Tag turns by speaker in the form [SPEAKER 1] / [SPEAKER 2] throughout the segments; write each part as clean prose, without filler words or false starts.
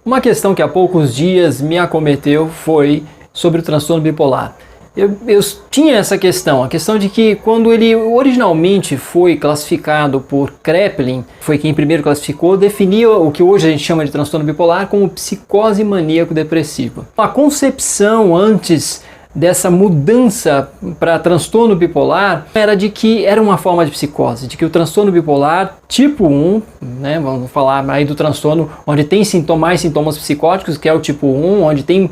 [SPEAKER 1] Uma questão que há poucos dias me acometeu foi sobre o transtorno bipolar. Eu tinha essa questão, a questão de que quando ele originalmente foi classificado por Kraepelin, foi quem primeiro classificou, definia o que hoje a gente chama de transtorno bipolar como psicose maníaco-depressiva. A concepção antes dessa mudança para transtorno bipolar era de que era uma forma de psicose, de que o transtorno bipolar tipo 1, né, vamos falar aí do transtorno onde tem mais sintomas psicóticos, que é o tipo 1, onde tem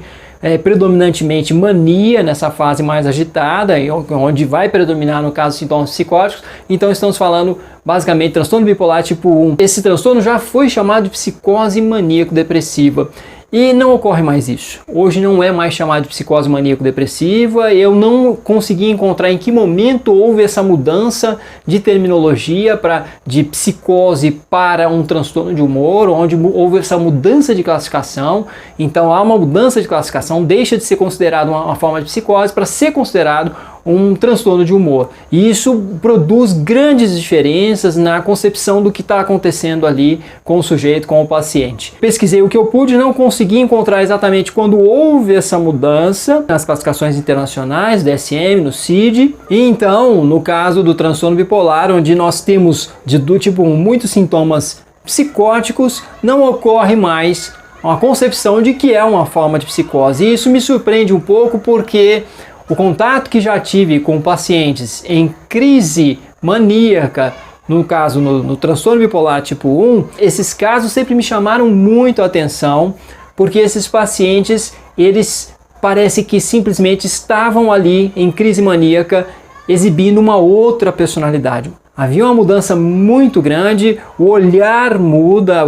[SPEAKER 1] predominantemente mania nessa fase mais agitada, onde vai predominar no caso sintomas psicóticos. Então estamos falando basicamente de transtorno bipolar tipo 1. Esse transtorno já foi chamado de psicose maníaco-depressiva. E não ocorre mais isso. Hoje não é mais chamado de psicose maníaco-depressiva. Eu não consegui encontrar em que momento houve essa mudança de terminologia de psicose para um transtorno de humor, onde houve essa mudança de classificação. Então há uma mudança de classificação, deixa de ser considerado uma forma de psicose para ser considerado um transtorno de humor. E isso produz grandes diferenças na concepção do que está acontecendo ali com o sujeito, com o paciente. Pesquisei o que eu pude, não consegui encontrar exatamente quando houve essa mudança nas classificações internacionais, DSM, no CID. E então, no caso do transtorno bipolar, onde nós temos do tipo 1 muitos sintomas psicóticos, não ocorre mais uma concepção de que é uma forma de psicose. E isso me surpreende um pouco porque o contato que já tive com pacientes em crise maníaca, no caso no transtorno bipolar tipo 1, esses casos sempre me chamaram muito a atenção, porque esses pacientes, eles parece que simplesmente estavam ali em crise maníaca, exibindo uma outra personalidade. Havia uma mudança muito grande, o olhar muda,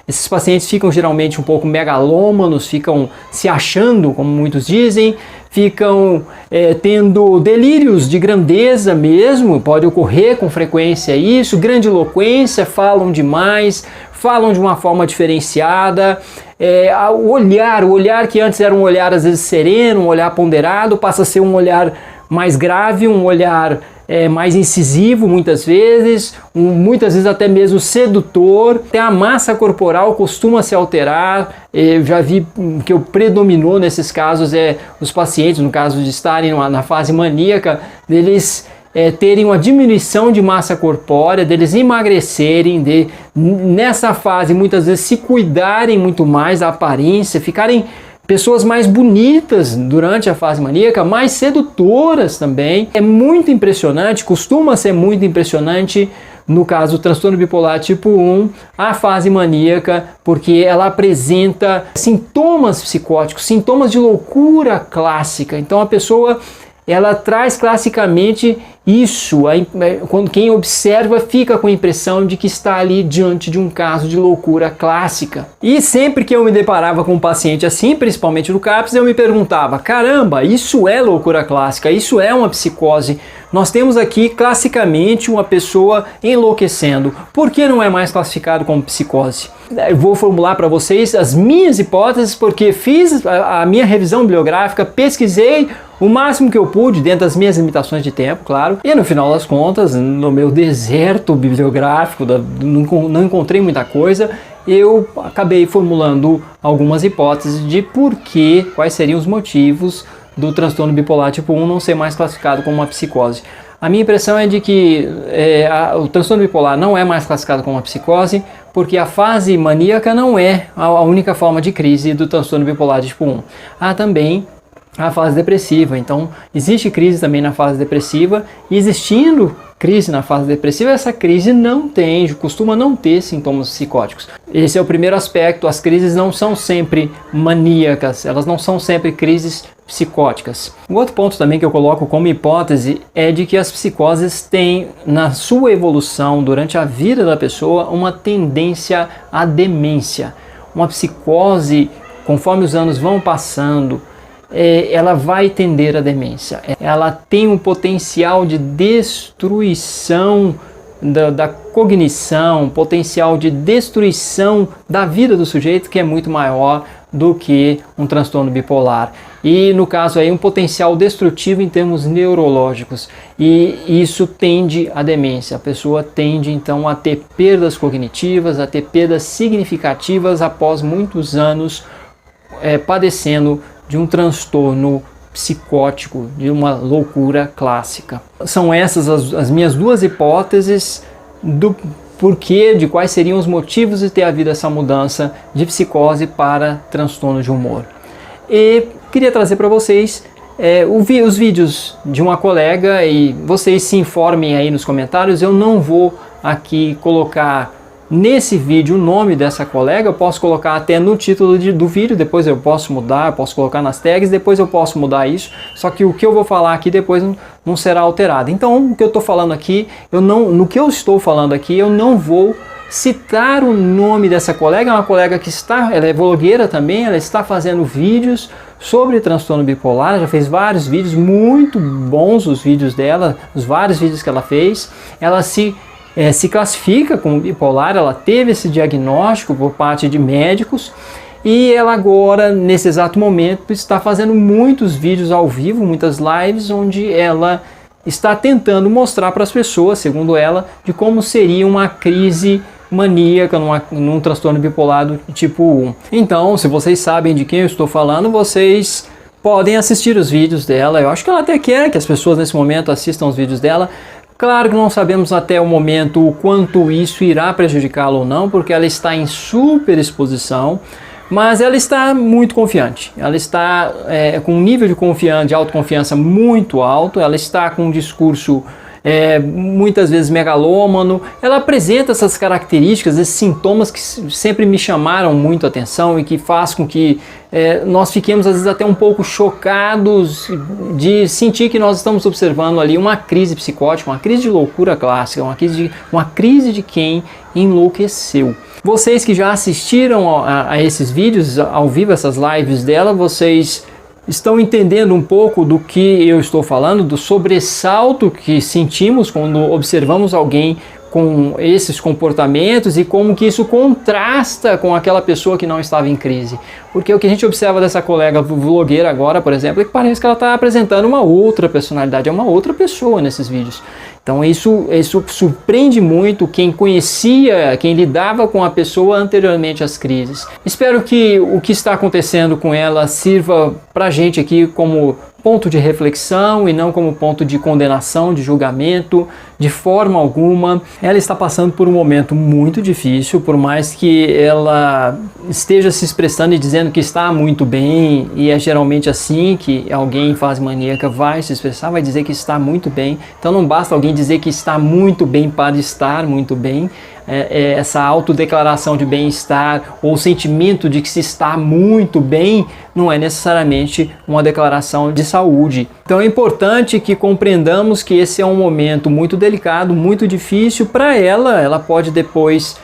[SPEAKER 1] esses pacientes ficam geralmente um pouco megalômanos, ficam se achando, como muitos dizem, ficam tendo delírios de grandeza mesmo, pode ocorrer com frequência isso, grandiloquência, falam demais, falam de uma forma diferenciada, o olhar que antes era um olhar às vezes sereno, um olhar ponderado, passa a ser um olhar mais grave, um olhar mais incisivo muitas vezes até mesmo sedutor. Até a massa corporal costuma se alterar. Eu já vi que o predominou nesses casos os pacientes, no caso de estarem na fase maníaca, deles terem uma diminuição de massa corpórea, deles emagrecerem, nessa fase muitas vezes se cuidarem muito mais da aparência, ficarem pessoas mais bonitas durante a fase maníaca, mais sedutoras também. É muito impressionante, costuma ser muito impressionante no caso do transtorno bipolar tipo 1, a fase maníaca, porque ela apresenta sintomas psicóticos, sintomas de loucura clássica. Então a pessoa, ela traz classicamente isso, quando quem observa fica com a impressão de que está ali diante de um caso de loucura clássica. E sempre que eu me deparava com um paciente assim, principalmente no CAPS, eu me perguntava, caramba, isso é loucura clássica, isso é uma psicose. Nós temos aqui classicamente uma pessoa enlouquecendo. Por que não é mais classificado como psicose? Eu vou formular para vocês as minhas hipóteses, porque fiz a minha revisão bibliográfica, pesquisei o máximo que eu pude dentro das minhas limitações de tempo, claro, e no final das contas, no meu deserto bibliográfico, não encontrei muita coisa, eu acabei formulando algumas hipóteses de quais seriam os motivos do transtorno bipolar tipo 1 não ser mais classificado como uma psicose. A minha impressão é de que o transtorno bipolar não é mais classificado como uma psicose, porque a fase maníaca não é a única forma de crise do transtorno bipolar tipo 1. Há também a fase depressiva, então existe crise também na fase depressiva, e existindo crise na fase depressiva, essa crise costuma não ter sintomas psicóticos. Esse é o primeiro aspecto, as crises não são sempre maníacas, elas não são sempre crises psicóticas. Um outro ponto também que eu coloco como hipótese é de que as psicoses têm, na sua evolução durante a vida da pessoa, uma tendência à demência. Uma psicose, conforme os anos vão passando, ela vai tender à demência. Ela tem um potencial de destruição da cognição, potencial de destruição da vida do sujeito que é muito maior do que um transtorno bipolar. E no caso aí um potencial destrutivo em termos neurológicos, e isso tende à demência. A pessoa tende então a ter perdas cognitivas, a ter perdas significativas após muitos anos padecendo de um transtorno psicótico, de uma loucura clássica. São essas as minhas duas hipóteses do porquê, de quais seriam os motivos de ter havido essa mudança de psicose para transtorno de humor. E queria trazer para vocês os vídeos de uma colega, e vocês se informem aí nos comentários. Eu não vou aqui colocar nesse vídeo o nome dessa colega, eu posso colocar até no título do vídeo, depois eu posso mudar, eu posso colocar nas tags, depois eu posso mudar isso, só que o que eu vou falar aqui depois não será alterado. Então o que eu estou falando aqui, no que eu estou falando aqui, eu não vou citar o nome dessa colega. É uma colega que ela é blogueira também, ela está fazendo vídeos sobre transtorno bipolar, já fez vários vídeos, muito bons os vídeos dela, os vários vídeos que ela fez. Ela se classifica como bipolar, ela teve esse diagnóstico por parte de médicos, e ela agora, nesse exato momento, está fazendo muitos vídeos ao vivo, muitas lives, onde ela está tentando mostrar para as pessoas, segundo ela, de como seria uma crise maníaca num transtorno bipolar do tipo 1. Então, se vocês sabem de quem eu estou falando, vocês podem assistir os vídeos dela. Eu acho que ela até quer que as pessoas nesse momento assistam os vídeos dela. Claro que não sabemos até o momento o quanto isso irá prejudicá-la ou não, porque ela está em super exposição, mas ela está muito confiante. Ela está com um nível de autoconfiança muito alto, ela está com um discurso muitas vezes megalômano. Ela apresenta essas características, esses sintomas que sempre me chamaram muito a atenção e que faz com que nós fiquemos às vezes até um pouco chocados de sentir que nós estamos observando ali uma crise psicótica, uma crise de loucura clássica, uma crise de quem enlouqueceu. Vocês que já assistiram a esses vídeos ao vivo, essas lives dela, vocês estão entendendo um pouco do que eu estou falando, do sobressalto que sentimos quando observamos alguém com esses comportamentos e como que isso contrasta com aquela pessoa que não estava em crise. Porque o que a gente observa dessa colega vlogueira agora, por exemplo, é que parece que ela está apresentando uma outra personalidade, é uma outra pessoa nesses vídeos. Então isso surpreende muito quem conhecia, quem lidava com a pessoa anteriormente às crises. Espero que o que está acontecendo com ela sirva para a gente aqui como ponto de reflexão e não como ponto de condenação, de julgamento, de forma alguma. Ela está passando por um momento muito difícil, por mais que ela esteja se expressando e dizendo que está muito bem, e é geralmente assim que alguém em fase maníaca vai se expressar, vai dizer que está muito bem. Então não basta alguém dizer que está muito bem para estar muito bem. Essa autodeclaração de bem-estar ou o sentimento de que se está muito bem não é necessariamente uma declaração de saúde. Então é importante que compreendamos que esse é um momento muito delicado, muito difícil para ela. Ela pode depois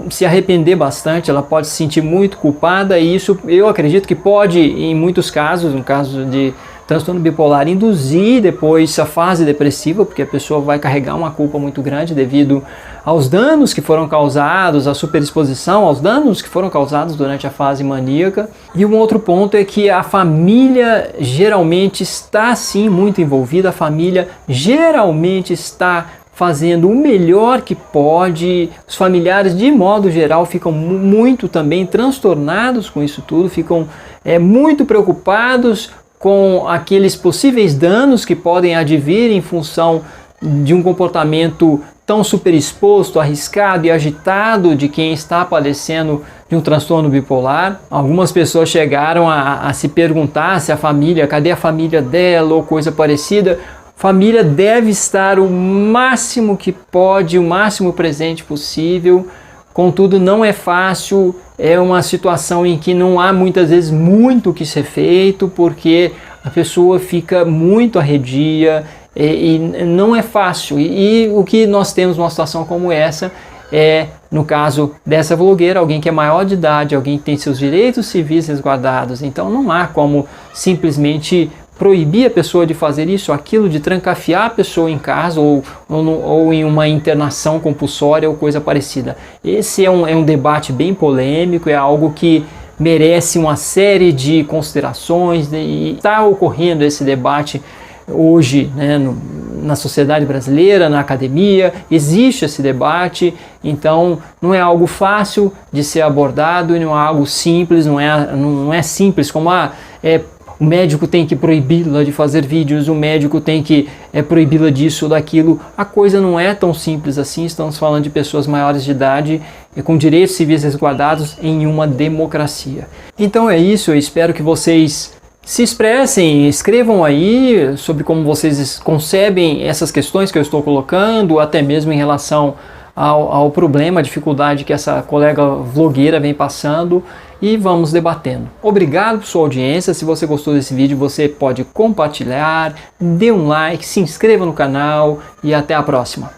[SPEAKER 1] se arrepender bastante, ela pode se sentir muito culpada, e isso eu acredito que pode, em muitos casos, no caso de transtorno bipolar, induzir depois a fase depressiva, porque a pessoa vai carregar uma culpa muito grande devido aos danos que foram causados, à superexposição, aos danos que foram causados durante a fase maníaca. E um outro ponto é que a família geralmente está sim muito envolvida, a família geralmente está fazendo o melhor que pode. Os familiares, de modo geral, ficam muito também transtornados com isso tudo, ficam muito preocupados com aqueles possíveis danos que podem advir em função de um comportamento tão superexposto, arriscado e agitado de quem está padecendo de um transtorno bipolar. Algumas pessoas chegaram a se perguntar se a família, cadê a família dela ou coisa parecida. Família deve estar o máximo que pode, o máximo presente possível. Contudo, não é fácil, é uma situação em que não há muitas vezes muito o que ser feito, porque a pessoa fica muito arredia e não é fácil. E o que nós temos numa situação como essa é, no caso dessa vlogueira, alguém que é maior de idade, alguém que tem seus direitos civis resguardados. Então não há como simplesmente proibir a pessoa de fazer isso ou aquilo, de trancafiar a pessoa em casa ou em uma internação compulsória ou coisa parecida. Esse é um debate bem polêmico, é algo que merece uma série de considerações, e está ocorrendo esse debate hoje, né, na sociedade brasileira, na academia, existe esse debate, então não é algo fácil de ser abordado e não é algo simples, não é simples como o médico tem que proibi-la de fazer vídeos, o médico tem que proibi-la disso ou daquilo. A coisa não é tão simples assim, estamos falando de pessoas maiores de idade com direitos civis resguardados em uma democracia. Então é isso, eu espero que vocês se expressem, escrevam aí sobre como vocês concebem essas questões que eu estou colocando, até mesmo em relação ao problema, a dificuldade que essa colega vlogueira vem passando, e vamos debatendo. Obrigado por sua audiência. Se você gostou desse vídeo, você pode compartilhar, dê um like, se inscreva no canal e até a próxima.